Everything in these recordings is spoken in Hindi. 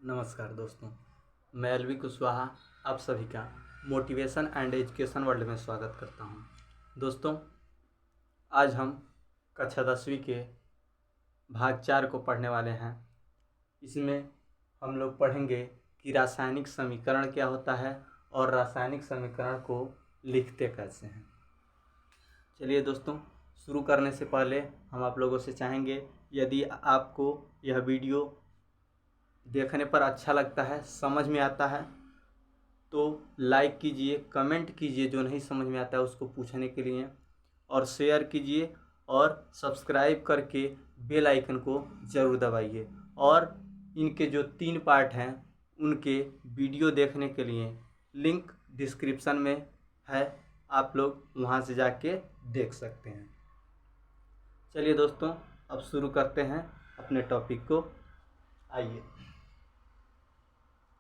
नमस्कार दोस्तों, मैं एलवी कुशवाहा आप सभी का मोटिवेशन एंड एजुकेशन वर्ल्ड में स्वागत करता हूं। दोस्तों, आज हम कक्षा 10वीं के भाग 4 को पढ़ने वाले हैं। इसमें हम लोग पढ़ेंगे कि रासायनिक समीकरण क्या होता है और रासायनिक समीकरण को लिखते कैसे हैं। चलिए दोस्तों, शुरू करने से पहले हम आप लोगों से चाहेंगे, यदि आपको यह वीडियो देखने पर अच्छा लगता है, समझ में आता है, तो लाइक कीजिए, कमेंट कीजिए जो नहीं समझ में आता है उसको पूछने के लिए, और शेयर कीजिए और सब्सक्राइब करके बेल आइकन को ज़रूर दबाइए। और इनके जो 3 पार्ट हैं उनके वीडियो देखने के लिए लिंक डिस्क्रिप्शन में है, आप लोग वहां से जाके देख सकते हैं। चलिए दोस्तों, अब शुरू करते हैं अपने टॉपिक को। आइए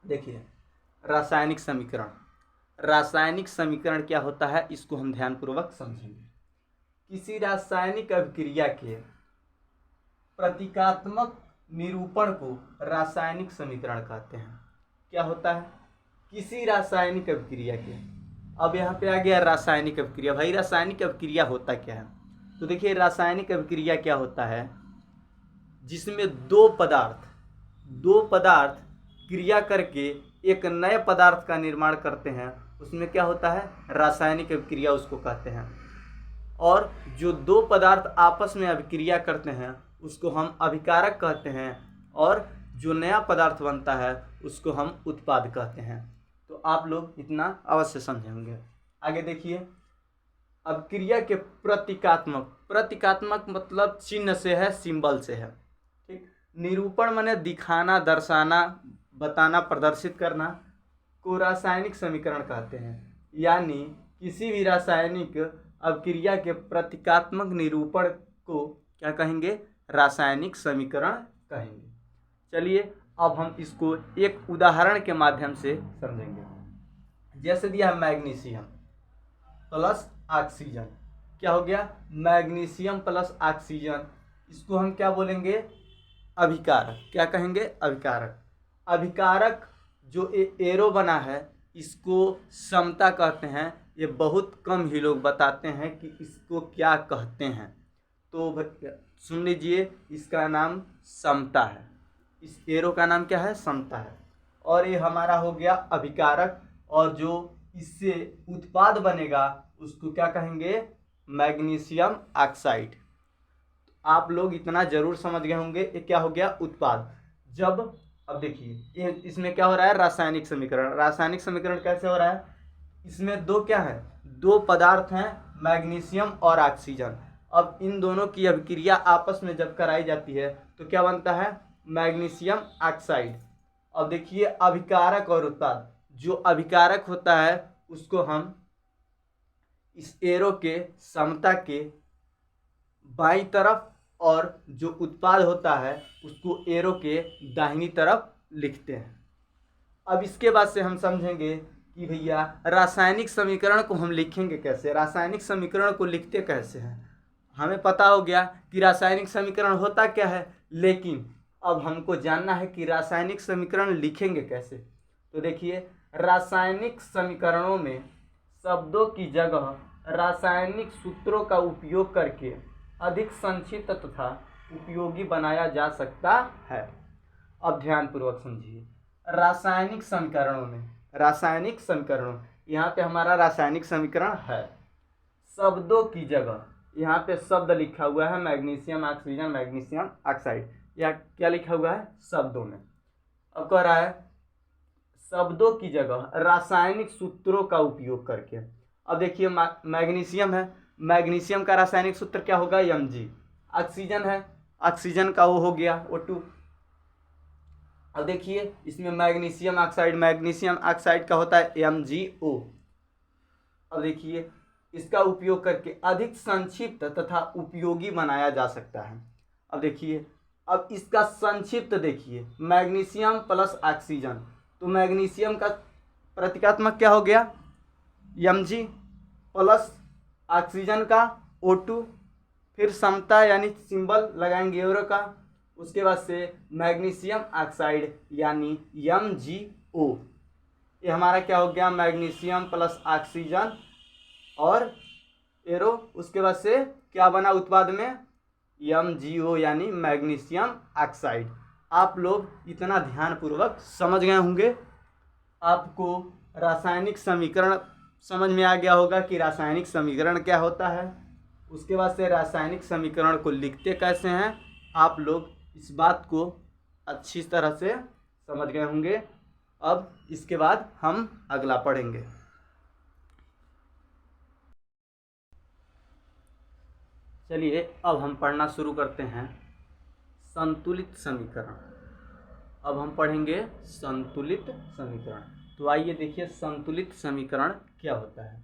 देखिए, रासायनिक समीकरण। रासायनिक समीकरण क्या होता है इसको हम ध्यानपूर्वक समझेंगे। किसी रासायनिक अभिक्रिया के प्रतीकात्मक निरूपण को रासायनिक समीकरण कहते हैं। क्या होता है? किसी रासायनिक अभिक्रिया के, अब यहाँ पे आ गया रासायनिक अभिक्रिया। भाई रासायनिक अभिक्रिया होता क्या है? तो देखिए, रासायनिक अभिक्रिया क्या होता है, जिसमें दो पदार्थ क्रिया करके एक नए पदार्थ का निर्माण करते हैं, उसमें क्या होता है? रासायनिक अभिक्रिया उसको कहते हैं। और जो दो पदार्थ आपस में अभिक्रिया करते हैं उसको हम अभिकारक कहते हैं, और जो नया पदार्थ बनता है उसको हम उत्पाद कहते हैं। तो आप लोग इतना अवश्य समझेंगे। आगे देखिए, अभिक्रिया के प्रतीकात्मक मतलब चिन्ह से है, सिंबल से है। ठीक, निरूपण माने दिखाना, दर्शाना, बताना, प्रदर्शित करना को रासायनिक समीकरण कहते हैं। यानी किसी भी रासायनिक अभिक्रिया के प्रतीकात्मक निरूपण को क्या कहेंगे? रासायनिक समीकरण कहेंगे। चलिए अब हम इसको एक उदाहरण के माध्यम से समझेंगे। जैसे दिया है मैग्नीशियम प्लस ऑक्सीजन। क्या हो गया? Magnesium plus oxygen. इसको हम क्या बोलेंगे? अभिकारक। क्या कहेंगे? अभिकारक। अभिकारक जो एरो बना है इसको समता कहते हैं। ये बहुत कम ही लोग बताते हैं कि इसको क्या कहते हैं, तो सुन लीजिए, इसका नाम समता है। इस एरो का नाम क्या है? समता है। और ये हमारा हो गया अभिकारक, और जो इससे उत्पाद बनेगा उसको क्या कहेंगे? Magnesium oxide. आप लोग इतना जरूर समझ गए होंगे, ये क्या हो गया? उत्पाद। जब अब देखिए, इसमें क्या हो रहा है? रासायनिक समीकरण। रासायनिक समीकरण कैसे हो रहा है? इसमें दो क्या है? दो पदार्थ हैं, मैग्नीशियम और ऑक्सीजन। अब इन दोनों की अभिक्रिया आपस में जब कराई जाती है तो क्या बनता है? Magnesium oxide. अब देखिए, अभिकारक और उत्पाद। जो अभिकारक होता है उसको हम इस एरो के समता के बाईं तरफ, और जो उत्पाद होता है उसको एरो के दाहिनी तरफ लिखते हैं। अब इसके बाद से हम समझेंगे कि भैया रासायनिक समीकरण को हम लिखेंगे कैसे, रासायनिक समीकरण को लिखते कैसे हैं। हमें पता हो गया कि रासायनिक समीकरण होता क्या है, लेकिन अब हमको जानना है कि रासायनिक समीकरण लिखेंगे कैसे। तो देखिए, रासायनिक समीकरणों में शब्दों की जगह रासायनिक सूत्रों का उपयोग करके अधिक संक्षिप्त तथा उपयोगी बनाया जा सकता है। अब ध्यानपूर्वक समझिए, रासायनिक समीकरणों यहाँ पे हमारा रासायनिक समीकरण है। शब्दों की जगह यहाँ पे शब्द लिखा हुआ है, मैग्नीशियम ऑक्सीजन, मैग्नीशियम ऑक्साइड। या क्या लिखा हुआ है? शब्दों में। अब कह रहा है शब्दों की जगह रासायनिक सूत्रों का उपयोग करके। अब देखिए, मैग्नीशियम है, मैग्नीशियम का रासायनिक सूत्र क्या होगा? Mg। ऑक्सीजन है, ऑक्सीजन का वो हो गया O2। अब देखिए, इसमें मैग्नीशियम ऑक्साइड का होता है MgO। अब देखिए, इसका उपयोग करके अधिक संक्षिप्त तथा उपयोगी बनाया जा सकता है। अब देखिए, अब इसका संक्षिप्त देखिए, मैग्नीशियम प्लस ऑक्सीजन, तो मैग्नीशियम का प्रतीकात्मक क्या हो गया? Mg प्लस ऑक्सीजन का O2, फिर समता यानी सिंबल लगाएंगे एरो का, उसके बाद से मैग्नीशियम ऑक्साइड यानी MgO, ये हमारा क्या हो गया, मैग्नीशियम प्लस ऑक्सीजन और एरो। उसके बाद से क्या बना उत्पाद में, MgO यानी मैग्नीशियम ऑक्साइड। आप लोग इतना ध्यानपूर्वक समझ गए होंगे, आपको रासायनिक समीकरण समझ में आ गया होगा कि रासायनिक समीकरण क्या होता है। उसके बाद से रासायनिक समीकरण को लिखते कैसे हैं, आप लोग इस बात को अच्छी तरह से समझ गए होंगे। अब इसके बाद हम अगला पढ़ेंगे। चलिए अब हम पढ़ना शुरू करते हैं संतुलित समीकरण। अब हम पढ़ेंगे संतुलित समीकरण। तो आइए देखिए संतुलित समीकरण क्या होता है।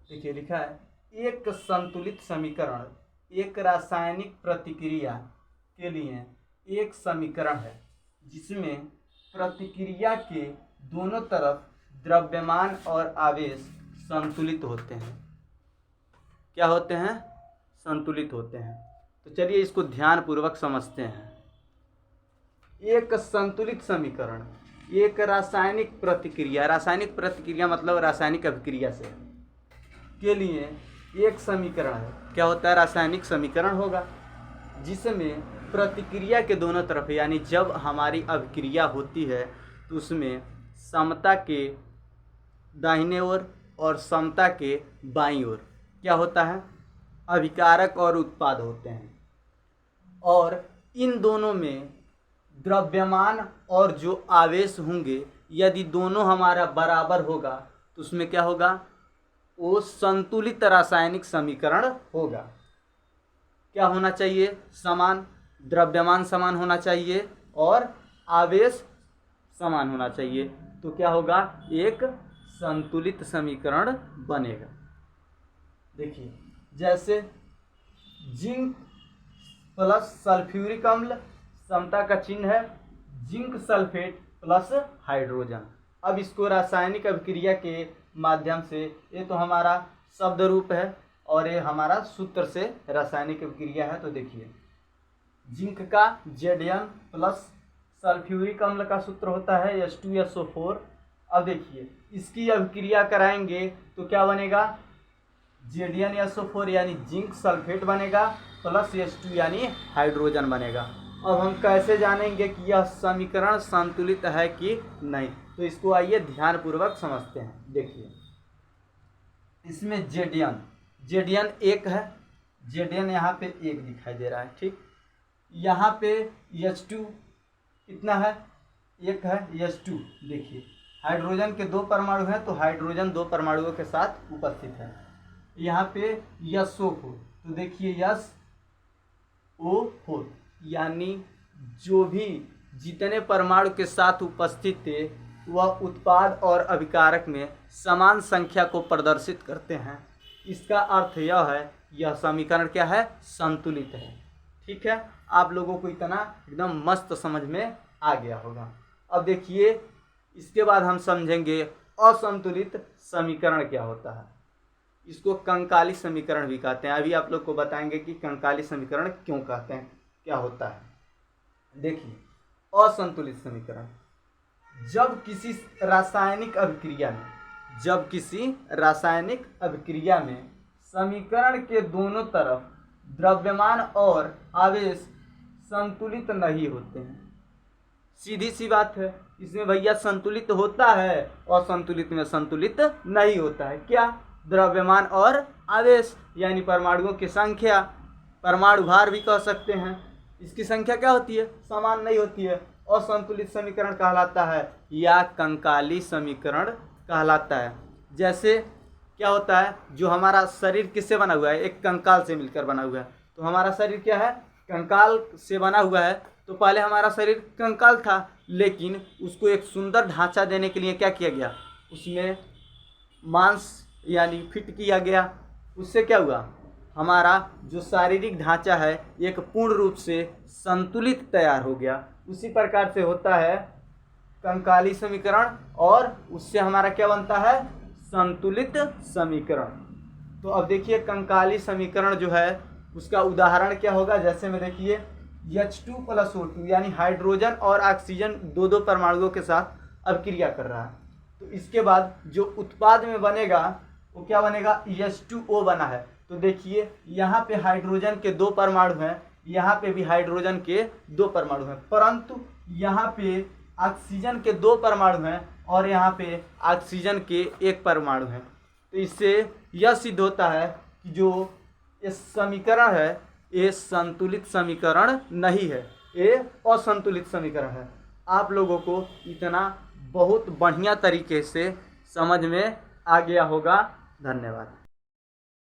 देखिए लिखा है, एक संतुलित समीकरण एक रासायनिक प्रतिक्रिया के लिए एक समीकरण है जिसमें प्रतिक्रिया के दोनों तरफ द्रव्यमान और आवेश संतुलित होते हैं। क्या होते हैं, संतुलित होते हैं। तो चलिए इसको ध्यानपूर्वक समझते हैं। एक संतुलित समीकरण एक रासायनिक प्रतिक्रिया मतलब रासायनिक अभिक्रिया से के लिए एक समीकरण है। क्या होता है, रासायनिक समीकरण होगा जिसमें प्रतिक्रिया के दोनों तरफ, यानी जब हमारी अभिक्रिया होती है तो उसमें समता के दाहिने ओर और समता के बाईं ओर क्या होता है, अभिकारक और उत्पाद होते हैं। और इन दोनों में द्रव्यमान और जो आवेश होंगे, यदि दोनों हमारा बराबर होगा तो उसमें क्या होगा, वो संतुलित रासायनिक समीकरण होगा। क्या होना चाहिए, समान, द्रव्यमान समान होना चाहिए और आवेश समान होना चाहिए। तो क्या होगा, एक संतुलित समीकरण बनेगा। देखिए जैसे जिंक प्लस सल्फ्यूरिक अम्ल, समता का चिन्ह है जिंक सल्फेट प्लस हाइड्रोजन। अब इसको रासायनिक अभिक्रिया के माध्यम से, ये तो हमारा शब्द रूप है और ये हमारा सूत्र से रासायनिक अभिक्रिया है। तो देखिए जिंक का Zn प्लस सल्फ्यूरिक अम्ल का सूत्र होता है H2SO4। अब देखिए इसकी अभिक्रिया कराएंगे तो क्या बनेगा, ZnSO4 यानी जिंक सल्फेट बनेगा प्लस H2 यानी हाइड्रोजन बनेगा। अब हम कैसे जानेंगे कि यह समीकरण संतुलित है कि नहीं, तो इसको आइए ध्यानपूर्वक समझते हैं। देखिए इसमें Zn एक है, Zn यहाँ पे एक दिखाई दे रहा है, ठीक। यहाँ पे H2 कितना है, एक है H2। देखिए हाइड्रोजन के दो परमाणु हैं तो हाइड्रोजन दो परमाणुओं के साथ उपस्थित है। यहाँ पे SO4, तो देखिए SO4 यानी जो भी जितने परमाणु के साथ उपस्थित थे वह उत्पाद और अभिकारक में समान संख्या को प्रदर्शित करते हैं। इसका अर्थ यह है, यह समीकरण क्या है, संतुलित है। ठीक है, आप लोगों को इतना एकदम मस्त समझ में आ गया होगा। अब देखिए इसके बाद हम समझेंगे असंतुलित समीकरण क्या होता है। इसको कंकाली समीकरण भी कहते हैं। अभी आप लोग को बताएंगे कि कंकाली समीकरण क्यों कहते हैं, क्या होता है। देखिए असंतुलित समीकरण, जब किसी रासायनिक अभिक्रिया में समीकरण के दोनों तरफ द्रव्यमान और आवेश संतुलित नहीं होते हैं। सीधी सी बात है, इसमें भैया संतुलित होता है और संतुलित में संतुलित नहीं होता है। क्या, द्रव्यमान और आवेश यानी परमाणुओं की संख्या, परमाणु भार भी कह सकते हैं, इसकी संख्या क्या होती है, समान नहीं होती है। असंतुलित समीकरण कहलाता है या कंकाली समीकरण कहलाता है। जैसे क्या होता है, जो हमारा शरीर किससे बना हुआ है, एक कंकाल से मिलकर बना हुआ है। तो हमारा शरीर क्या है, कंकाल से बना हुआ है। तो पहले हमारा शरीर कंकाल था, लेकिन उसको एक सुंदर ढांचा देने के लिए क्या किया गया, उसमें मांस यानी फिट किया गया। उससे क्या हुआ, हमारा जो शारीरिक ढांचा है एक पूर्ण रूप से संतुलित तैयार हो गया। उसी प्रकार से होता है कंकाली समीकरण और उससे हमारा क्या बनता है, संतुलित समीकरण। तो अब देखिए कंकाली समीकरण जो है उसका उदाहरण क्या होगा। जैसे में देखिए H2 + O2 यानी हाइड्रोजन और ऑक्सीजन दो दो परमाणुओं के साथ अभिक्रिया कर रहा है। तो इसके बाद जो उत्पाद में बनेगा वो क्या बनेगा, H2O बना है। तो देखिए यहाँ पे हाइड्रोजन के दो परमाणु हैं, यहाँ पे भी हाइड्रोजन के दो परमाणु हैं, परंतु यहाँ पे ऑक्सीजन के दो परमाणु हैं और यहाँ पे ऑक्सीजन के एक परमाणु हैं। तो इससे यह सिद्ध होता है कि जो ये समीकरण है ये संतुलित समीकरण नहीं है, ये असंतुलित समीकरण है। आप लोगों को इतना बहुत बढ़िया तरीके से समझ में आ गया होगा। धन्यवाद।